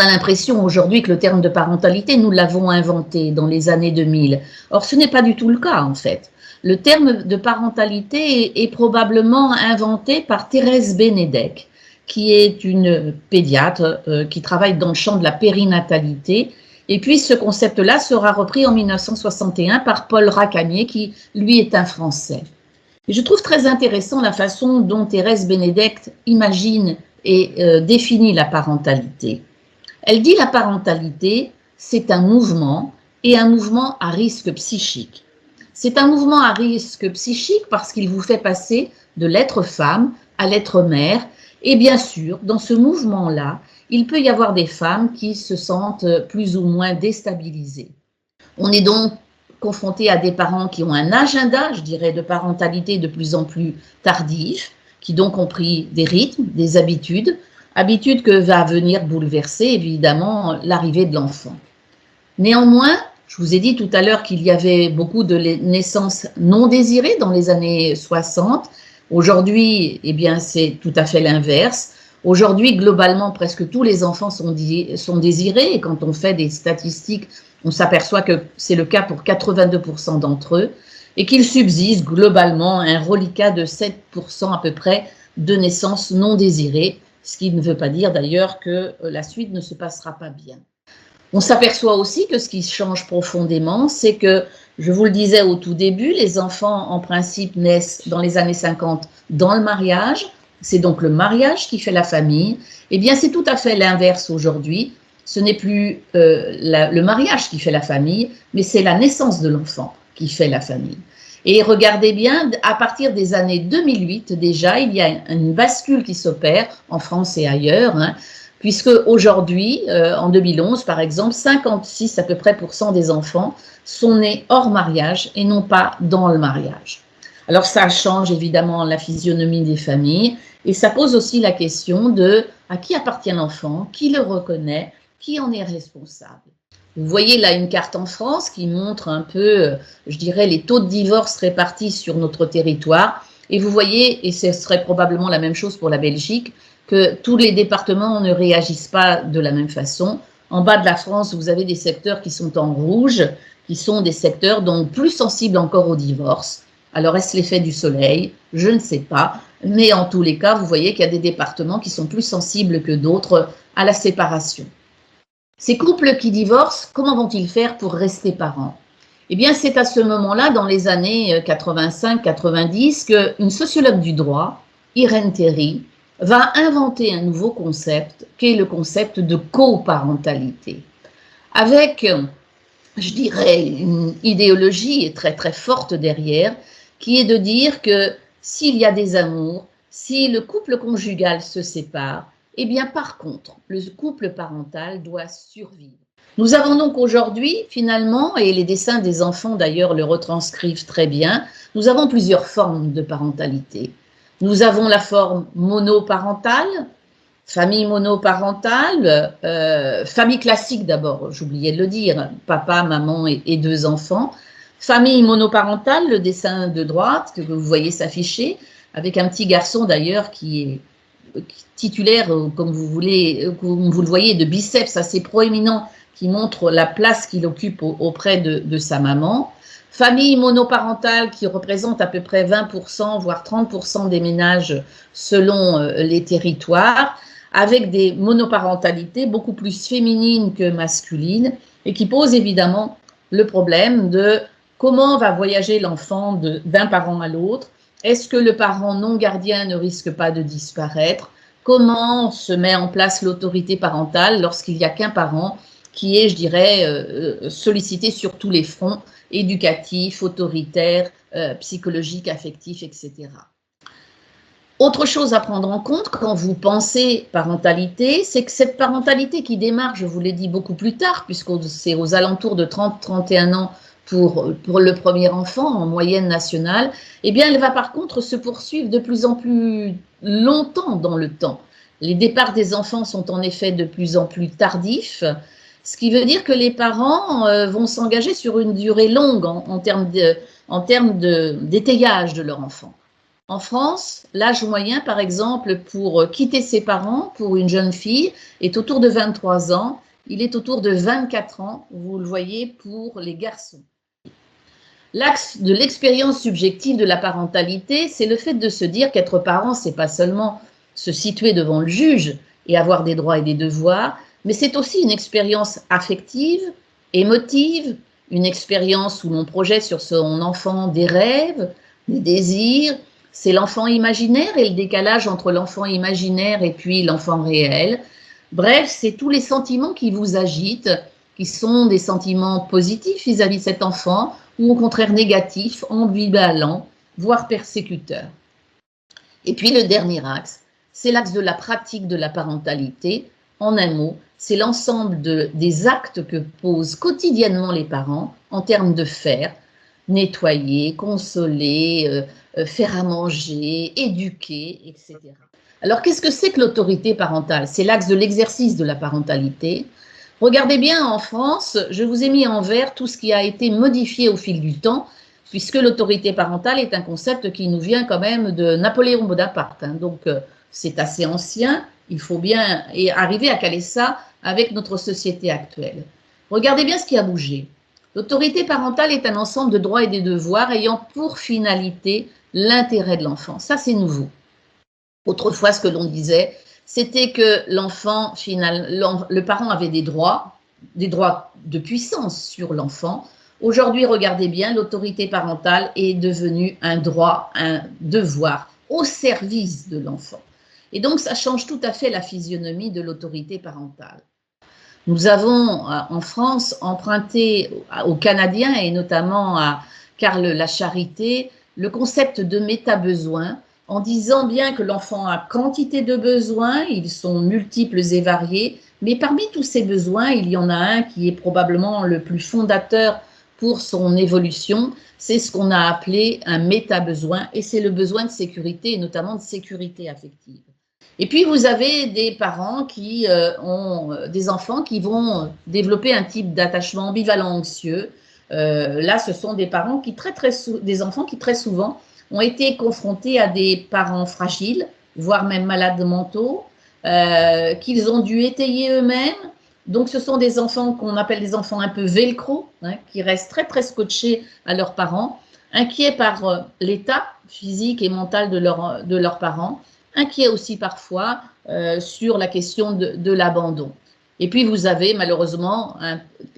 a l'impression aujourd'hui que le terme de parentalité, nous l'avons inventé dans les années 2000. Or, ce n'est pas du tout le cas, en fait. Le terme de parentalité est probablement inventé par Thérèse Benedek, qui est une pédiatre qui travaille dans le champ de la périnatalité. Et puis, ce concept-là sera repris en 1961 par Paul Racamier, qui, lui, est un Français. Et je trouve très intéressant la façon dont Thérèse Benedek imagine et définit la parentalité. Elle dit la parentalité, c'est un mouvement et un mouvement à risque psychique. C'est un mouvement à risque psychique parce qu'il vous fait passer de l'être femme à l'être mère. Et bien sûr, dans ce mouvement-là, il peut y avoir des femmes qui se sentent plus ou moins déstabilisées. On est donc confronté à des parents qui ont un agenda, je dirais, de parentalité de plus en plus tardif, qui donc ont pris des rythmes, des habitudes que va venir bouleverser évidemment l'arrivée de l'enfant. Néanmoins, je vous ai dit tout à l'heure qu'il y avait beaucoup de naissances non désirées dans les années 60. Aujourd'hui, eh bien, c'est tout à fait l'inverse. Aujourd'hui, globalement, presque tous les enfants sont désirés et quand on fait des statistiques, on s'aperçoit que c'est le cas pour 82% d'entre eux et qu'il subsiste globalement un reliquat de 7% à peu près de naissances non désirées, ce qui ne veut pas dire d'ailleurs que la suite ne se passera pas bien. On s'aperçoit aussi que ce qui change profondément, c'est que, je vous le disais au tout début, les enfants en principe naissent dans les années 50 dans le mariage, c'est donc le mariage qui fait la famille. Eh bien, c'est tout à fait l'inverse aujourd'hui. Ce n'est plus le mariage qui fait la famille, mais c'est la naissance de l'enfant qui fait la famille. Et regardez bien, à partir des années 2008 déjà, il y a une bascule qui s'opère en France et ailleurs, puisque aujourd'hui, en 2011 par exemple, 56 à peu près % des enfants sont nés hors mariage et non pas dans le mariage. Alors ça change évidemment la physionomie des familles et ça pose aussi la question de à qui appartient l'enfant, qui le reconnaît, qui en est responsable. Vous voyez là une carte en France qui montre un peu, je dirais, les taux de divorce répartis sur notre territoire. Et vous voyez, et ce serait probablement la même chose pour la Belgique, que tous les départements ne réagissent pas de la même façon. En bas de la France, vous avez des secteurs qui sont en rouge, qui sont des secteurs donc plus sensibles encore au divorce. Alors, est-ce l'effet du soleil? Je ne sais pas. Mais en tous les cas, vous voyez qu'il y a des départements qui sont plus sensibles que d'autres à la séparation. Ces couples qui divorcent, comment vont-ils faire pour rester parents? Eh bien, c'est à ce moment-là, dans les années 85-90, qu'une sociologue du droit, Irène Théry, va inventer un nouveau concept, qui est le concept de coparentalité. Avec, je dirais, une idéologie très très forte derrière, qui est de dire que s'il y a des amours, si le couple conjugal se sépare, eh bien, par contre, le couple parental doit survivre. Nous avons donc aujourd'hui, finalement, et les dessins des enfants d'ailleurs le retranscrivent très bien, nous avons plusieurs formes de parentalité. Nous avons la forme monoparentale, famille monoparentale, famille classique d'abord, j'oubliais de le dire, papa, maman et 2 enfants. Famille monoparentale, le dessin de droite que vous voyez s'afficher, avec un petit garçon d'ailleurs qui est titulaire, comme vous le voyez, de biceps assez proéminents qui montre la place qu'il occupe auprès de sa maman. Famille monoparentale qui représente à peu près 20%, voire 30% des ménages selon les territoires, avec des monoparentalités beaucoup plus féminines que masculines et qui posent évidemment le problème de comment va voyager l'enfant d'un parent à l'autre. Est-ce que le parent non gardien ne risque pas de disparaître? Comment se met en place l'autorité parentale lorsqu'il n'y a qu'un parent qui est, je dirais, sollicité sur tous les fronts, éducatif, autoritaire, psychologique, affectif, etc. Autre chose à prendre en compte quand vous pensez parentalité, c'est que cette parentalité qui démarre, je vous l'ai dit, beaucoup plus tard, puisque c'est aux alentours de 30-31 ans pour le premier enfant en moyenne nationale, eh bien, elle va par contre se poursuivre de plus en plus longtemps dans le temps. Les départs des enfants sont en effet de plus en plus tardifs, ce qui veut dire que les parents vont s'engager sur une durée longue en termes d'étayage de leur enfant. En France, l'âge moyen, par exemple, pour quitter ses parents pour une jeune fille est autour de 23 ans. Il est autour de 24 ans, vous le voyez, pour les garçons. L'axe de l'expérience subjective de la parentalité, c'est le fait de se dire qu'être parent, c'est pas seulement se situer devant le juge et avoir des droits et des devoirs, mais c'est aussi une expérience affective, émotive, une expérience où l'on projette sur son enfant des rêves, des désirs. C'est l'enfant imaginaire et le décalage entre l'enfant imaginaire et puis l'enfant réel. Bref, c'est tous les sentiments qui vous agitent, qui sont des sentiments positifs vis-à-vis de cet enfant, ou au contraire négatifs, ambivalents, voire persécuteurs. Et puis le dernier axe, c'est l'axe de la pratique de la parentalité. En un mot, c'est l'ensemble des actes que posent quotidiennement les parents en termes de faire, nettoyer, consoler, faire à manger, éduquer, etc. Alors qu'est-ce que c'est que l'autorité parentale? C'est l'axe de l'exercice de la parentalité. Regardez bien, en France, je vous ai mis en vert tout ce qui a été modifié au fil du temps, puisque l'autorité parentale est un concept qui nous vient quand même de Napoléon Bonaparte. Donc, c'est assez ancien, il faut bien arriver à caler ça avec notre société actuelle. Regardez bien ce qui a bougé. L'autorité parentale est un ensemble de droits et de devoirs ayant pour finalité l'intérêt de l'enfant. Ça, c'est nouveau. Autrefois, ce que l'on disait, c'était que l'enfant, le parent avait des droits de puissance sur l'enfant. Aujourd'hui, regardez bien, l'autorité parentale est devenue un droit, un devoir au service de l'enfant. Et donc, ça change tout à fait la physionomie de l'autorité parentale. Nous avons en France emprunté aux Canadiens et notamment à Karl Lecharité le concept de méta-besoin, en disant bien que l'enfant a quantité de besoins, ils sont multiples et variés, mais parmi tous ces besoins, il y en a un qui est probablement le plus fondateur pour son évolution, c'est ce qu'on a appelé un méta-besoin, et c'est le besoin de sécurité, et notamment de sécurité affective. Et puis, vous avez des parents qui ont des enfants qui vont développer un type d'attachement ambivalent anxieux. Là, ce sont des parents des enfants qui très souvent ont été confrontés à des parents fragiles, voire même malades mentaux, qu'ils ont dû étayer eux-mêmes. Donc, ce sont des enfants qu'on appelle des enfants un peu velcro, hein, qui restent très, très scotchés à leurs parents, inquiets par l'état physique et mental de leurs parents, inquiets aussi parfois sur la question de l'abandon. Et puis, vous avez malheureusement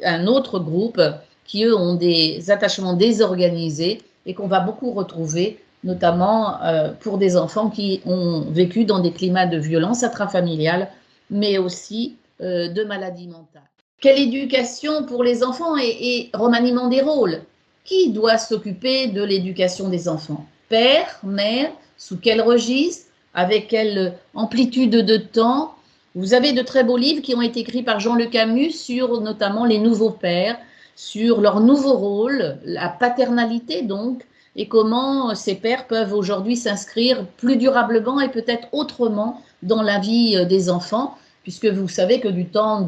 un autre groupe qui, eux, ont des attachements désorganisés et qu'on va beaucoup retrouver, notamment pour des enfants qui ont vécu dans des climats de violence intrafamiliale, mais aussi de maladies mentales. Quelle éducation pour les enfants et remaniement des rôles? Qui doit s'occuper de l'éducation des enfants? Père, mère, sous quel registre? Avec quelle amplitude de temps? Vous avez de très beaux livres qui ont été écrits par Jean Le Camus sur notamment les nouveaux pères, sur leur nouveau rôle, la paternalité donc, et comment ces pères peuvent aujourd'hui s'inscrire plus durablement et peut-être autrement dans la vie des enfants, puisque vous savez que du temps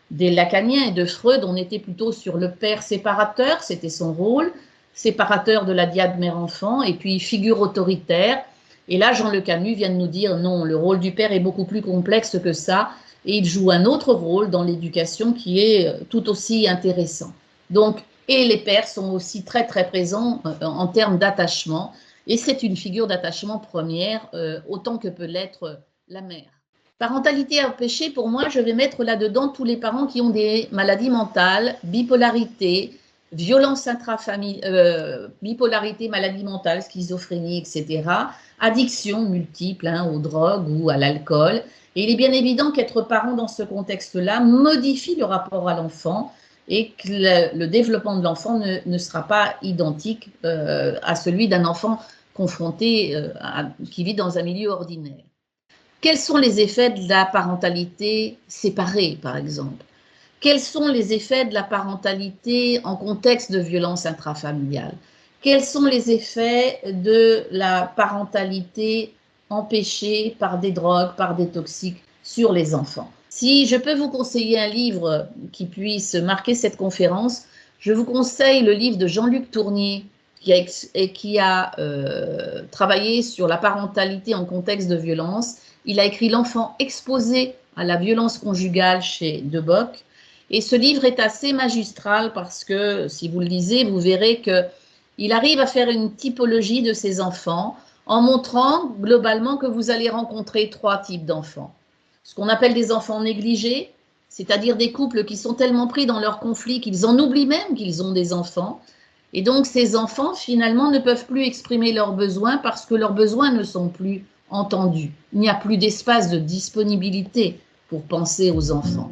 des Lacaniens et de Freud, on était plutôt sur le père séparateur, c'était son rôle, séparateur de la diade mère-enfant, et puis figure autoritaire. Et là, Jean Le Camus vient de nous dire non, le rôle du père est beaucoup plus complexe que ça, et il joue un autre rôle dans l'éducation qui est tout aussi intéressant. Donc, et les pères sont aussi très très présents en termes d'attachement, et c'est une figure d'attachement première autant que peut l'être la mère. Parentalité empêchée, pour moi, je vais mettre là-dedans tous les parents qui ont des maladies mentales, bipolarité, violence intrafamiliale, bipolarité, maladie mentale, schizophrénie, etc., addiction multiple aux drogues ou à l'alcool. Et il est bien évident qu'être parent dans ce contexte-là modifie le rapport à l'enfant et que le développement de l'enfant ne sera pas identique à celui d'un enfant confronté, qui vit dans un milieu ordinaire. Quels sont les effets de la parentalité séparée, par exemple? Quels sont les effets de la parentalité en contexte de violence intrafamiliale? Quels sont les effets de la parentalité empêchée par des drogues, par des toxiques sur les enfants? Si je peux vous conseiller un livre qui puisse marquer cette conférence, je vous conseille le livre de Jean-Luc Tournier qui a travaillé sur la parentalité en contexte de violence. Il a écrit L'enfant exposé à la violence conjugale chez Debocq. Et ce livre est assez magistral parce que, si vous le lisez, vous verrez qu'il arrive à faire une typologie de ces enfants en montrant globalement que vous allez rencontrer 3 types d'enfants. Ce qu'on appelle des enfants négligés, c'est-à-dire des couples qui sont tellement pris dans leurs conflits qu'ils en oublient même qu'ils ont des enfants. Et donc, ces enfants, finalement, ne peuvent plus exprimer leurs besoins parce que leurs besoins ne sont plus entendus. Il n'y a plus d'espace de disponibilité pour penser aux enfants.